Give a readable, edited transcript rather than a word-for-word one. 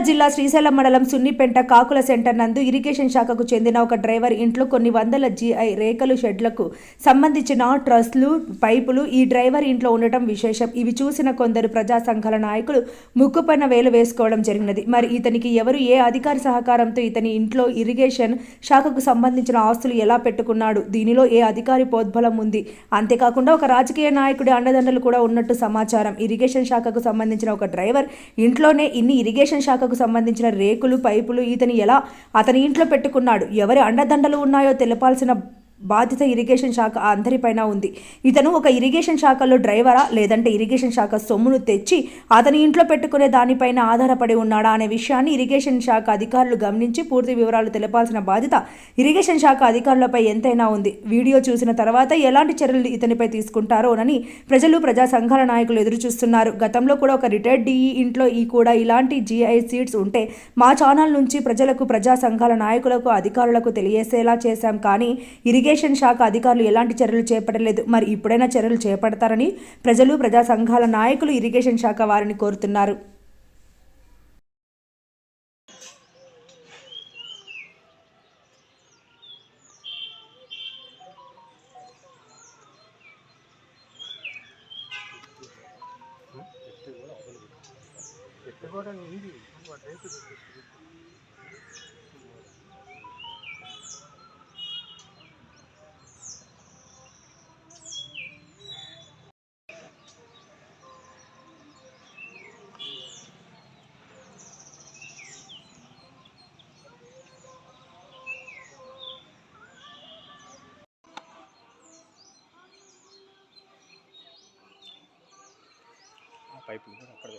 జిల్లా శ్రీశైలం మండలం సున్నిపెంట కాకుల సెంటర్ నందు ఇరిగేషన్ శాఖకు చెందిన ఒక డ్రైవర్ ఇంట్లో కొన్ని వందల జీఐ రేకులు షెడ్లకు సంబంధించిన ట్రస్లు పైపులు ఈ డ్రైవర్ ఇంట్లో ఉండటం విశేషం. ఇవి చూసిన కొందరు ప్రజా సంఘాల నాయకులు ముక్కుపైన వేలు వేసుకోవడం జరిగినది. మరి ఇతనికి ఎవరు ఏ అధికారి సహకారంతో ఇతని ఇంట్లో ఇరిగేషన్ శాఖకు సంబంధించిన ఆస్తులు ఎలా పెట్టుకున్నాడు, దీనిలో ఏ అధికారి పోద్బలం ఉంది, అంతేకాకుండా ఒక రాజకీయ నాయకుడి అండదండలు కూడా ఉన్నట్టు సమాచారం. ఇరిగేషన్ శాఖకు సంబంధించిన ఒక డ్రైవర్ ఇంట్లోనే ఇన్ని ఇరిగేషన్ శాఖకు సంబంధించిన రేకులు పైపులు ఇతని ఎలా అతని ఇంట్లో పెట్టుకున్నాడు, ఎవరి అండదండలు ఉన్నాయో తెలపాల్సిన బాధ్యత ఇరిగేషన్ శాఖ అందరిపైన ఉంది. ఇతను ఒక ఇరిగేషన్ శాఖలో డ్రైవరా లేదంటే ఇరిగేషన్ శాఖ సొమ్మును తెచ్చి అతని ఇంట్లో పెట్టుకునే దానిపైన ఆధారపడి ఉన్నాడా అనే విషయాన్ని ఇరిగేషన్ శాఖ అధికారులు గమనించి పూర్తి వివరాలు తెలపాల్సిన బాధ్యత ఇరిగేషన్ శాఖ అధికారులపై ఎంతైనా ఉంది. వీడియో చూసిన తర్వాత ఎలాంటి చర్యలు ఇతనిపై తీసుకుంటారోనని ప్రజలు ప్రజా సంఘాల నాయకులు ఎదురు చూస్తున్నారు. గతంలో కూడా ఒక రిటైర్డ్ డిఈ ఇంట్లో కూడా ఇలాంటి జీఐ సీట్స్ ఉంటే మా ఛానల్ నుంచి ప్రజలకు ప్రజా సంఘాల నాయకులకు అధికారులకు తెలియజేసేలా చేశాం. కానీ ఇరిగేషన్ శాఖ అధికారులు ఎలాంటి చర్యలు చేపట్టలేదు. మరి ఇప్పుడైనా చర్యలు చేపడతారని ప్రజలు ప్రజా సంఘాల నాయకులు ఇరిగేషన్ శాఖ వారిని కోరుతున్నారు. పైపులు అక్కడే